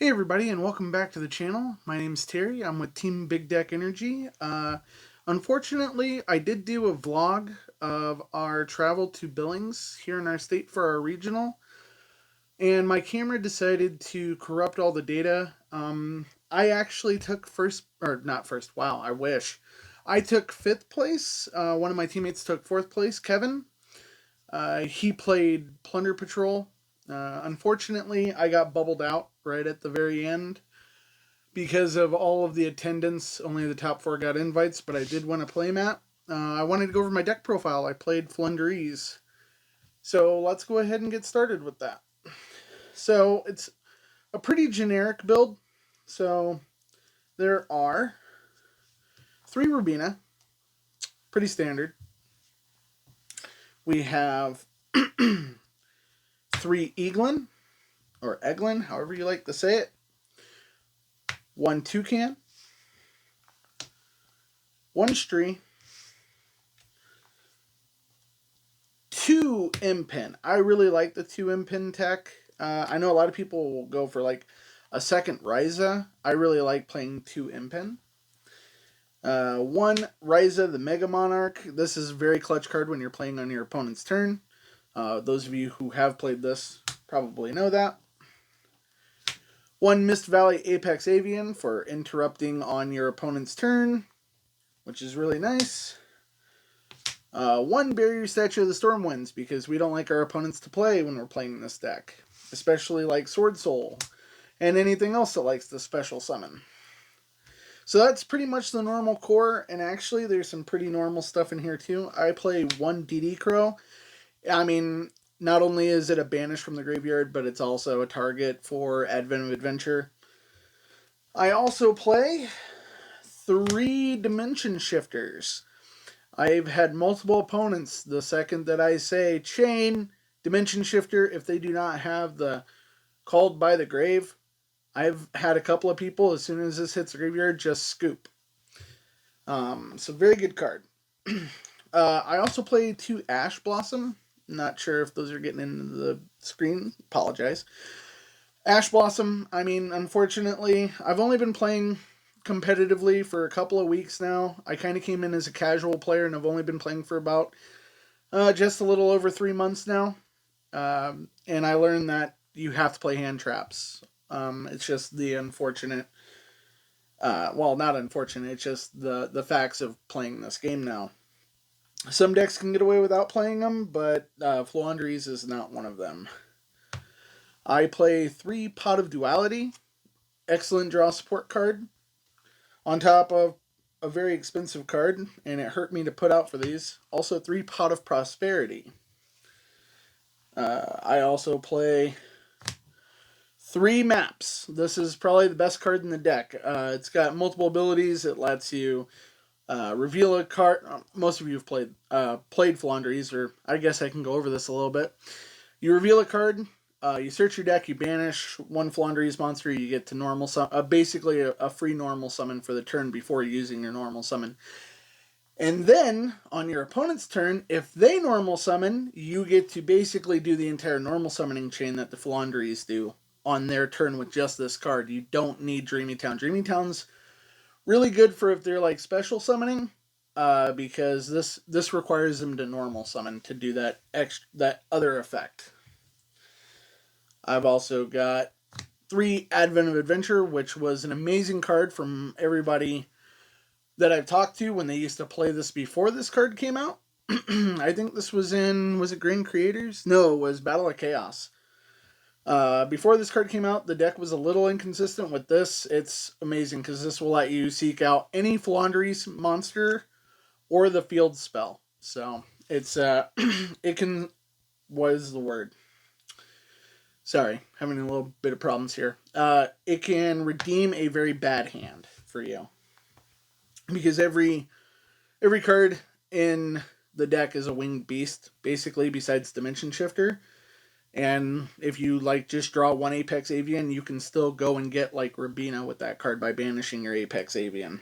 Hey everybody, and welcome back to the channel. My name's Terry. I'm with Team Big Deck Energy. Unfortunately, I did do a vlog of our travel to Billings here in our state for our regional, and my camera decided to corrupt all the data. I actually took wow, I wish. I took 5th place. One of my teammates took 4th place, Kevin. He played Plunder Patrol. Unfortunately, I got bubbled out right at the very end because of all of the attendance. Only the top 4 got invites, but I did win a playmat. I wanted to go over my deck profile. I played Floowandereeze. So let's go ahead and get started with that. So it's a pretty generic build. So there are 3 Rubina, pretty standard. We have 3 Eaglin, or Eglin, however you like to say it. 1 Toucan, 1 Stree, 2 Impin. I really like the 2 Impin tech. I know a lot of people will go for like a second Ryza. I really like playing 2 Impin. 1 Ryza, the Mega Monarch. This is a very clutch card when you're playing on your opponent's turn. Those of you who have played this probably know that. 1 Mist Valley Apex Avian for interrupting on your opponent's turn, which is really nice. 1 Barrier Statue of the Stormwinds, because we don't like our opponents to play when we're playing this deck. Especially like Sword Soul, and anything else that likes the special summon. So that's pretty much the normal core, and actually there's some pretty normal stuff in here too. I play 1 DD Crow. I mean, not only is it a banish from the graveyard, but it's also a target for Advent of Adventure. I also play 3 Dimension Shifters. I've had multiple opponents. The second that I say chain, Dimension Shifter, if they do not have the Called by the Grave, I've had a couple of people, as soon as this hits the graveyard, just scoop. So very good card. I also play 2 Ash Blossom. Not sure if those are getting into the screen. Apologize. Ash Blossom, I mean, unfortunately, I've only been playing competitively for a couple of weeks now. I kind of came in as a casual player, and I've only been playing for about just a little over 3 months now. And I learned that you have to play hand traps. It's just the unfortunate, well, not unfortunate, it's just the facts of playing this game now. Some decks can get away without playing them, but Floowandereeze is not one of them. I play 3 Pot of Duality, excellent draw support card, on top of a very expensive card, and it hurt me to put out for these. Also 3 Pot of Prosperity. I also play 3 Maps. This is probably the best card in the deck. It's got multiple abilities. It lets you reveal a card. Most of you have played Floowandereeze, or I guess I can go over this a little bit. You reveal a card. You search your deck. You banish 1 Floowandereeze monster. You get to normal summon. Basically, a free normal summon for the turn before using your normal summon. And then, on your opponent's turn, if they normal summon, you get to basically do the entire normal summoning chain that the Floowandereeze do on their turn with just this card. You don't need Dreamy Town. Dreamy Town's really good for if they're like special summoning, because this requires them to normal summon to do that other effect. I've also got 3 Advent of Adventure, which was an amazing card from everybody that I've talked to when they used to play this before this card came out. I think this was it Grand Creators? No, it was Battle of Chaos. Before this card came out, the deck was a little inconsistent. With this, it's amazing because this will let you seek out any Floowandereeze monster or the field spell. So it's it can, what is the word? Sorry, having a little bit of problems here. It can redeem a very bad hand for you, because every card in the deck is a winged beast, basically, besides Dimension Shifter. And if you like just draw 1 Apex Avian, you can still go and get like Rubina with that card by banishing your Apex Avian.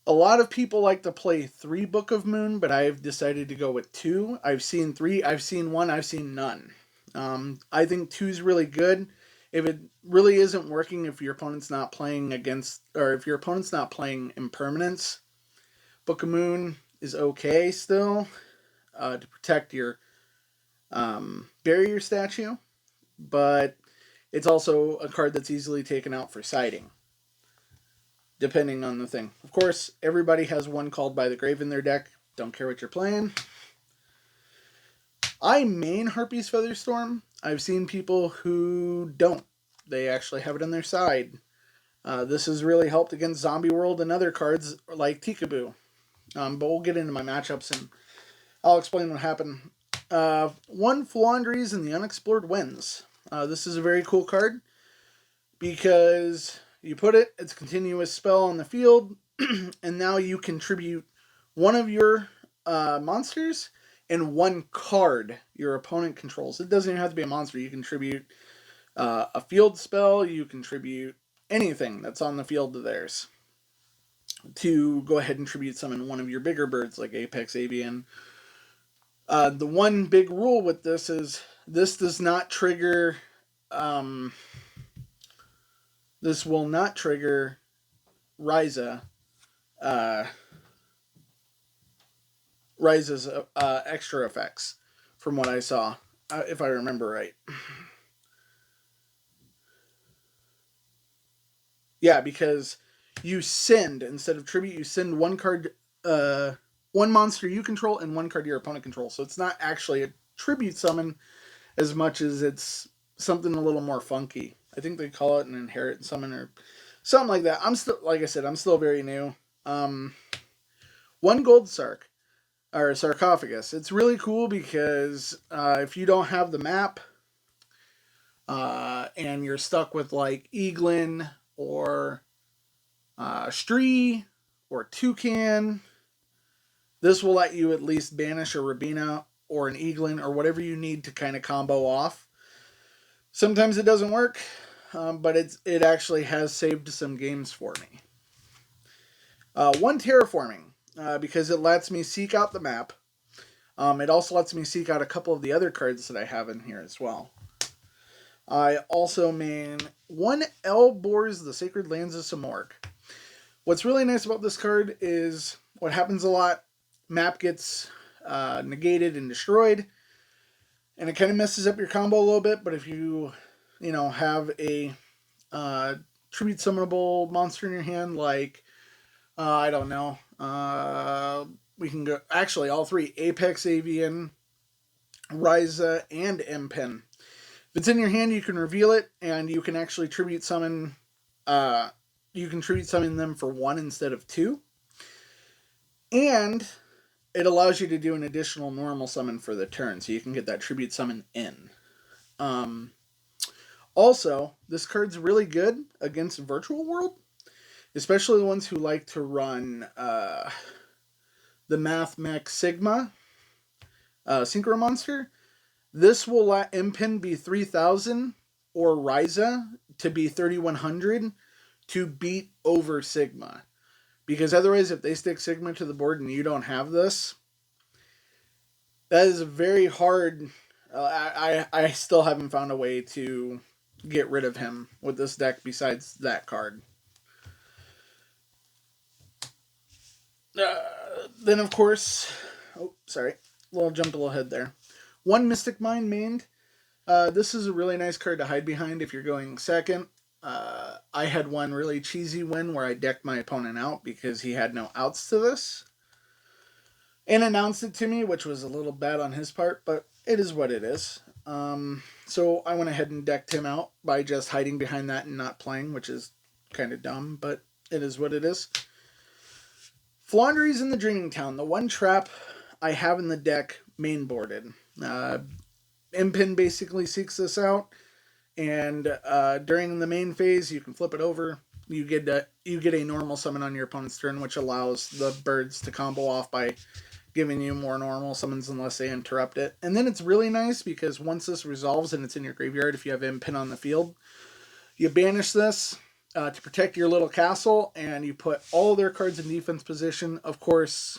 A lot of people like to play 3 Book of Moon, but I've decided to go with 2. I've seen 3, I've seen 1, I've seen none. I think 2 is really good. If it really isn't working, if your opponent's not playing against, or if your opponent's not playing impermanence, Book of Moon is okay still to protect your barrier statue, but it's also a card that's easily taken out for siding, depending on the thing. Of course, everybody has one called by the grave in their deck. Don't care what you're playing. I main Harpy's Featherstorm. I've seen people who don't. They actually have it on their side. This has really helped against Zombie World and other cards like Tikaboo. But we'll get into my matchups and I'll explain what happened. One Floowandereeze in the Unexplored Winds. This is a very cool card because you put it, it's a continuous spell on the field, and now you contribute one of your monsters and one card your opponent controls. It doesn't even have to be a monster. You contribute a field spell, you contribute anything that's on the field to theirs to go ahead and tribute summon one of your bigger birds like Apex Avian. The one big rule with this is this does not trigger... this will not trigger Ryza's extra effects, from what I saw, if I remember right. Yeah, because you send, instead of tribute, you send one card, one monster you control and one card your opponent controls. So it's not actually a tribute summon as much as it's something a little more funky. I think they call it an inherit summon or something like that. I'm still, like I said, I'm still very new. One gold sarcophagus. It's really cool because if you don't have the map and you're stuck with like Eaglin or Stree or Toucan, this will let you at least banish a Rabina or an Eaglin or whatever you need to kind of combo off. Sometimes it doesn't work, but it actually has saved some games for me. One terraforming, because it lets me seek out the map. It also lets me seek out a couple of the other cards that I have in here as well. I also main one Elborz, the Sacred Lands of Samorg. What's really nice about this card is what happens a lot. Map gets negated and destroyed, and it kind of messes up your combo a little bit. But if you have a tribute summonable monster in your hand, like I don't know, we can go actually all three: Apex Avian, Ryza, and Empen. If it's in your hand, you can reveal it, and you can actually tribute summon. You can tribute summon them for 1 instead of 2, and it allows you to do an additional normal summon for the turn, so you can get that tribute summon in. Also, this card's really good against Virtual World, especially the ones who like to run the Math Mech Sigma Synchro Monster. This will let Impin be 3,000 or Ryza to be 3,100 to beat over Sigma. Because otherwise, if they stick Sigma to the board and you don't have this, that is very hard. I still haven't found a way to get rid of him with this deck besides that card. Then, of course... Oh, sorry. Jumped a little ahead there. One Mystic Mind mained. This is a really nice card to hide behind if you're going second. I had one really cheesy win where I decked my opponent out because he had no outs to this. And announced it to me, which was a little bad on his part, but it is what it is. So I went ahead and decked him out by just hiding behind that and not playing, which is kind of dumb, but it is what it is. Floowandereeze in the Dreaming Town. The one trap I have in the deck mainboarded. Impin basically seeks this out, and during the main phase, you can flip it over. You get a normal summon on your opponent's turn, which allows the birds to combo off by giving you more normal summons unless they interrupt it. And then it's really nice because once this resolves and it's in your graveyard, if you have Impin on the field, you banish this to protect your little castle, and you put all their cards in defense position. Of course,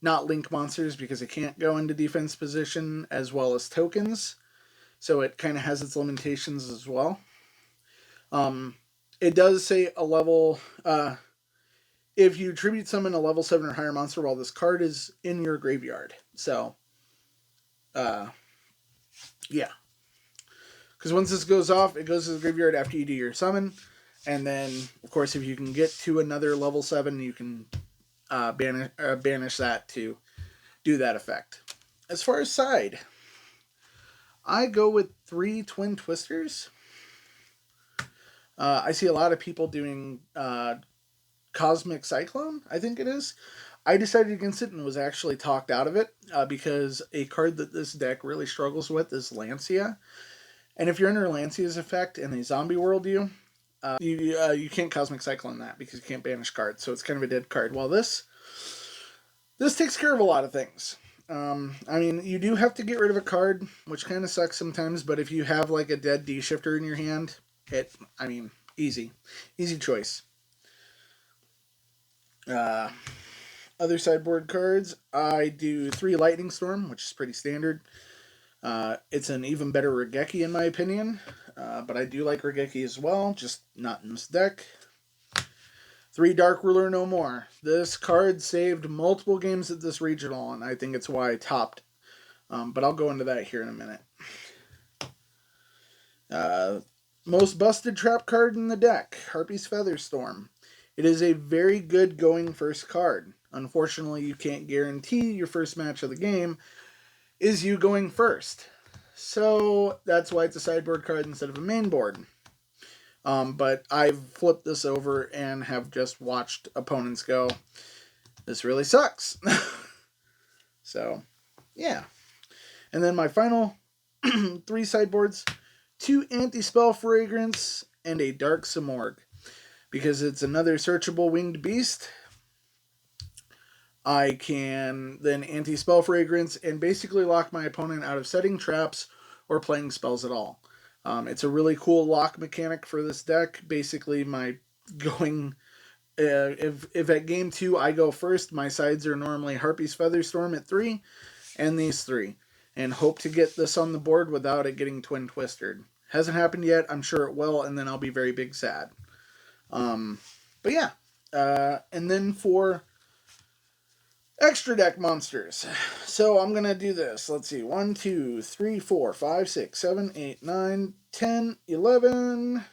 not link monsters because it can't go into defense position, as well as tokens. So it kind of has its limitations as well. It does say a level. If you tribute summon a level 7 or higher monster while this card is in your graveyard. So, yeah. Because once this goes off, it goes to the graveyard after you do your summon. And then, of course, if you can get to another level 7, you can banish that to do that effect. As far as side, I go with 3 Twin Twisters. I see a lot of people doing Cosmic Cyclone, I think it is. I decided against it and was actually talked out of it because a card that this deck really struggles with is Lancia. And if you're under Lancia's effect and they zombie world you, you can't Cosmic Cyclone that because you can't banish cards, so it's kind of a dead card. While this takes care of a lot of things. I mean, you do have to get rid of a card, which kind of sucks sometimes, but if you have like a dead D-shifter in your hand, easy choice. Other sideboard cards, I do 3 Lightning Storm, which is pretty standard. It's an even better Regeki in my opinion, but I do like Regeki as well, just not in this deck. 3 Dark Ruler No More. This card saved multiple games at this regional, and I think it's why I topped. But I'll go into that here in a minute. Most busted trap card in the deck, Harpy's Featherstorm. It is a very good going first card. Unfortunately, you can't guarantee your first match of the game is you going first. So that's why it's a sideboard card instead of a main board. But I've flipped this over and have just watched opponents go, this really sucks. So, yeah. And then my final 3 sideboards, 2 Anti-Spell Fragrance and a Dark Simorgh. Because it's another searchable winged beast, I can then Anti-Spell Fragrance and basically lock my opponent out of setting traps or playing spells at all. It's a really cool lock mechanic for this deck. Basically, my going... if at game 2 I go first, my sides are normally Harpy's Featherstorm at 3 and these 3. And hope to get this on the board without it getting Twin Twistered. Hasn't happened yet. I'm sure it will, and then I'll be very big sad. But yeah. And then for extra deck monsters. So I'm going to do this. Let's see. 1, 2, 3, 4, 5, 6, 7, 8, 9, 10, 11.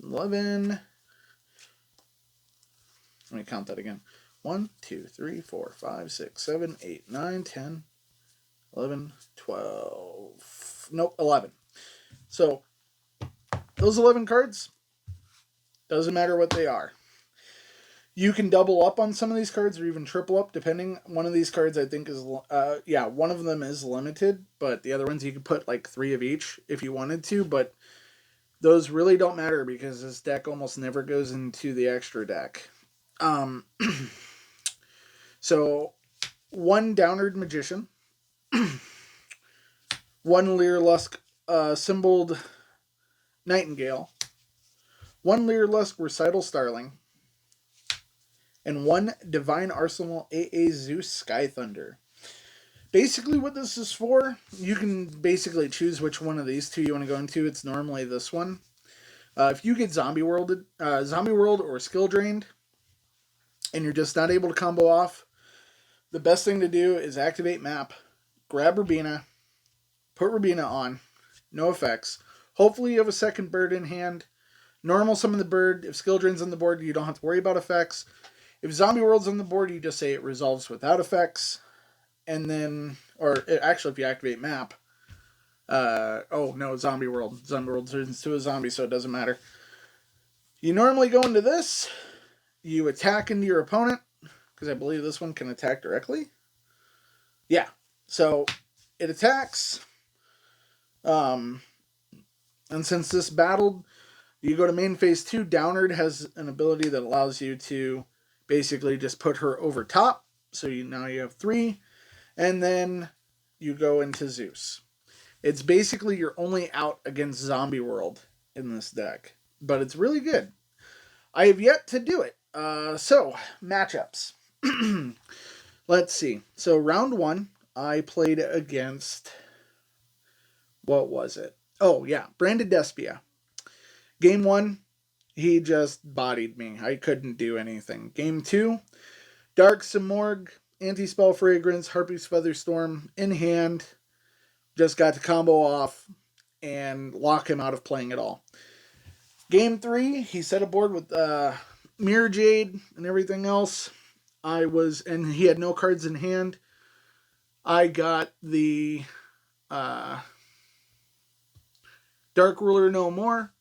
11. Let me count that again. 1, 2, 3, 4, 5, 6, 7, 8, 9, 10, 11, 12. Nope, 11. So those 11 cards, doesn't matter what they are. You can double up on some of these cards or even triple up depending. One of these cards I think is, one of them is limited, but the other ones you could put like 3 of each if you wanted to, but those really don't matter because this deck almost never goes into the extra deck. So, 1 Downard Magician, 1 Leerlusk symboled Nightingale, 1 Leerlusk Recital Starling, and 1 Divine Arsenal AA Zeus Sky Thunder. Basically what this is for, you can basically choose which one of these 2 you want to go into. It's normally this one. If you get Zombie World or Skill Drained, and you're just not able to combo off, the best thing to do is activate map, grab Rubina, put Rubina on, no effects. Hopefully you have a second bird in hand. Normal summon the bird. If Skill Drain's on the board, you don't have to worry about effects. If Zombie World's on the board, you just say it resolves without effects. And then, actually if you activate map, Zombie World. Zombie World turns to a zombie, so it doesn't matter. You normally go into this, you attack into your opponent, because I believe this one can attack directly. Yeah, so it attacks. And since this battled, you go to main phase 2. Downard has an ability that allows you to basically just put her over top. So now you have 3. And then you go into Zeus. It's basically your only out against Zombie World in this deck. But it's really good. I have yet to do it. So, matchups. Let's see. So, round 1, I played against... What was it? Oh, yeah. Branded Despia. Game 1, he just bodied me. I couldn't do anything. Game 2, Dark Simorg, Anti-Spell Fragrance, Harpy's Featherstorm in hand. Just got to combo off and lock him out of playing at all. Game 3, he set a board with Mirror Jade and everything else. And he had no cards in hand. I got the Dark Ruler no more,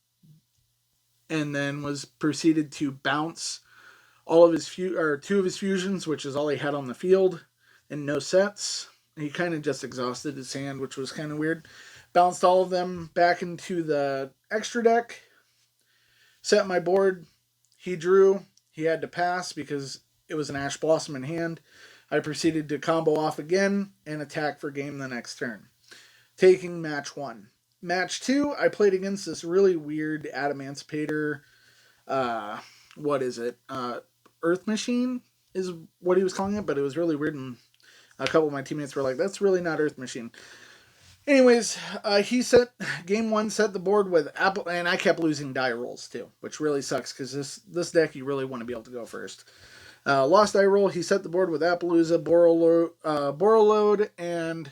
and then was proceeded to bounce all of his two of his fusions, which is all he had on the field, and no sets. He kind of just exhausted his hand, which was kind of weird. Bounced all of them back into the extra deck. Set my board. He drew. He had to pass because it was an Ash Blossom in hand. I proceeded to combo off again and attack for game the next turn, taking match 1. Match 2, I played against this really weird Adamancipator. What is it? Earth Machine is what he was calling it, but it was really weird, and a couple of my teammates were like, that's really not Earth Machine. Anyways, he set game 1, set the board with Apple, and I kept losing die rolls too, which really sucks because this deck you really want to be able to go first. Lost die roll. He set the board with Appaloosa, Borreload, and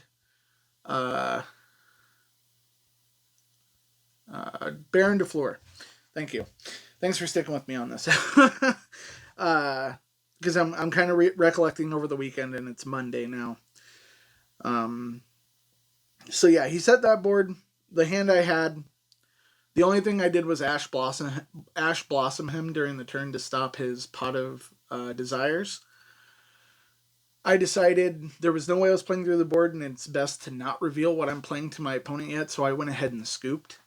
Baron de Fleur. Thank you. Thanks for sticking with me on this. Because I'm kind of recollecting over the weekend, and it's Monday now. So yeah, he set that board. The hand I had, the only thing I did was Ash Blossom him during the turn to stop his Pot of Desires. I decided there was no way I was playing through the board, and it's best to not reveal what I'm playing to my opponent yet, so I went ahead and scooped.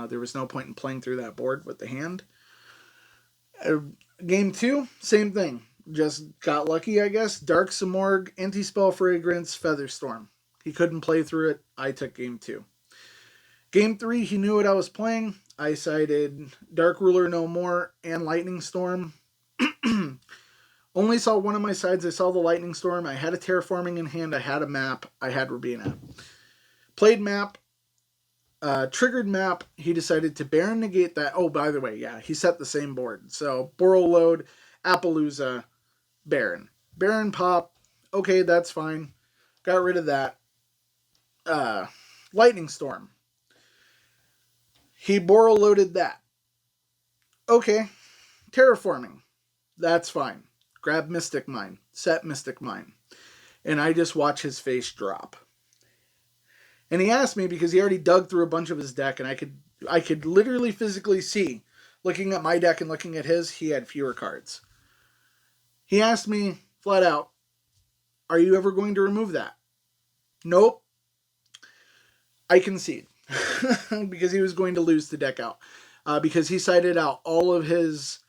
There was no point in playing through that board with the hand. Game 2, same thing. Just got lucky, I guess. Dark Simorg, Anti-Spell Fragrance, Featherstorm. He couldn't play through it. I took game 2. Game 3, he knew what I was playing. I sided Dark Ruler no more and Lightning Storm. Only saw one of my sides. I saw the Lightning Storm. I had a Terraforming in hand. I had a map. I had Rubina. Played map. Triggered map. He decided to Baron negate that. Oh, by the way, yeah, he set the same board. So, Borreload, Appaloosa, Baron. Baron pop. Okay, that's fine. Got rid of that. Lightning Storm. He Borreloaded that. Okay. Terraforming. That's fine. Grab Mystic Mine. Set Mystic Mine. And I just watch his face drop. And he asked me because he already dug through a bunch of his deck, and I could literally physically see, looking at my deck and looking at his, he had fewer cards. He asked me flat out, are you ever going to remove that? Nope. I concede. Because he was going to lose the deck out. Because he sided out all of his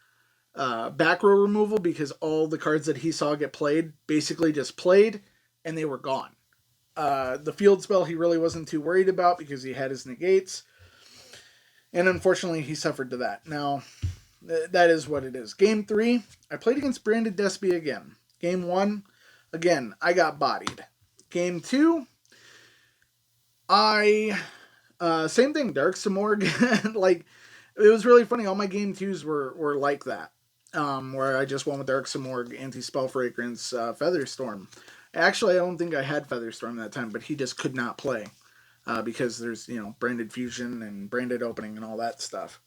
back row removal, because all the cards that he saw get played basically just played, and they were gone. The field spell he really wasn't too worried about because he had his negates. And unfortunately, he suffered to that. Now, that is what it is. Game 3, I played against Branded Despia again. Game 1, again, I got bodied. Game 2, same thing, Dark Simorg. Like, it was really funny. All my game 2s were like that. Where I just went with Dark Simorg, Anti-Spell Fragrance, Featherstorm. Actually, I don't think I had Featherstorm that time, but he just could not play. Because there's, branded fusion and branded opening and all that stuff.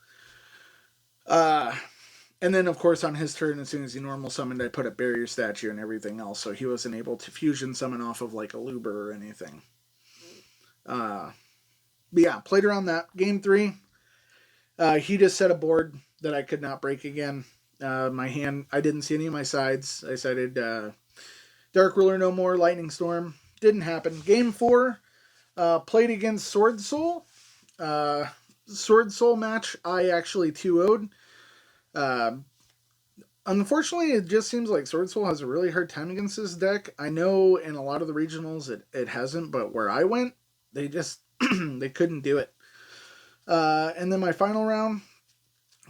And then, of course, on his turn, as soon as he normal summoned, I put up Barrier Statue and everything else, so he wasn't able to fusion summon off of, like, a Luber or anything. But yeah, played around that. Game 3, he just set a board that I could not break again. My hand, I didn't see any of my sides. I sided Dark Ruler no more, Lightning Storm. Didn't happen. Game 4, played against Sword Soul. Sword Soul match, I actually 2-0'd. Unfortunately, it just seems like Sword Soul has a really hard time against this deck. I know in a lot of the regionals it hasn't, but where I went, they just they couldn't do it. And then my final round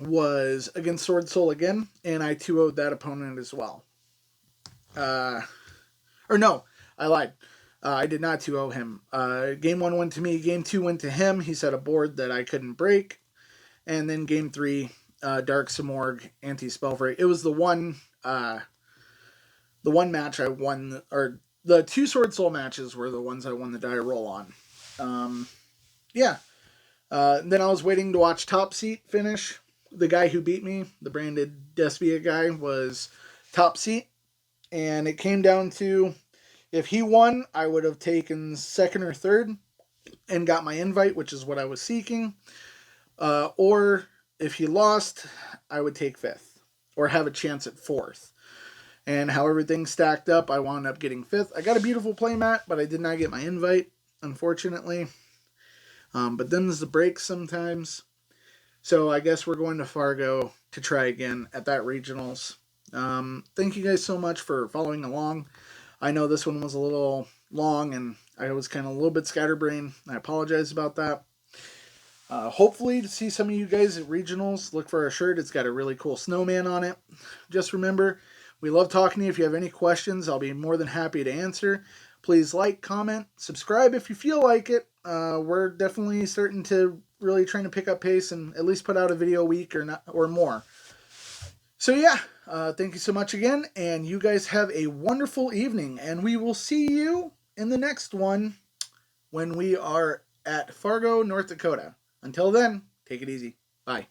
was against Sword Soul again, and I 2-0'd that opponent as well. Or no, I lied. I did not 2-0 him. Game 1 went to me. Game 2 went to him. He set a board that I couldn't break. And then Game 3, Dark Simorg, Anti-Spell Break. It was the one match I won, or the 2 Sword Soul matches were the ones I won the die roll on. Yeah. Then I was waiting to watch Top Seat finish. The guy who beat me, the branded Despia guy, was Top Seat. And it came down to, if he won, I would have taken second or third and got my invite, which is what I was seeking. Or if he lost, I would take fifth or have a chance at fourth. And how everything stacked up, I wound up getting fifth. I got a beautiful playmat, but I did not get my invite, unfortunately. But then there's the breaks sometimes. So I guess we're going to Fargo to try again at that regionals. Thank you guys so much for following along. I know this one was a little long and I was kind of a little bit scatterbrained. I apologize about that. Hopefully to see some of you guys at regionals. Look for our shirt. It's got a really cool snowman on it. Just remember, we love talking to you. If you have any questions, I'll be more than happy to answer. Please like, comment, subscribe if you feel like it. We're definitely starting to really trying to pick up pace and at least put out a video a week or more. So yeah, thank you so much again, and you guys have a wonderful evening, and we will see you in the next one when we are at Fargo, North Dakota. Until then, take it easy. Bye.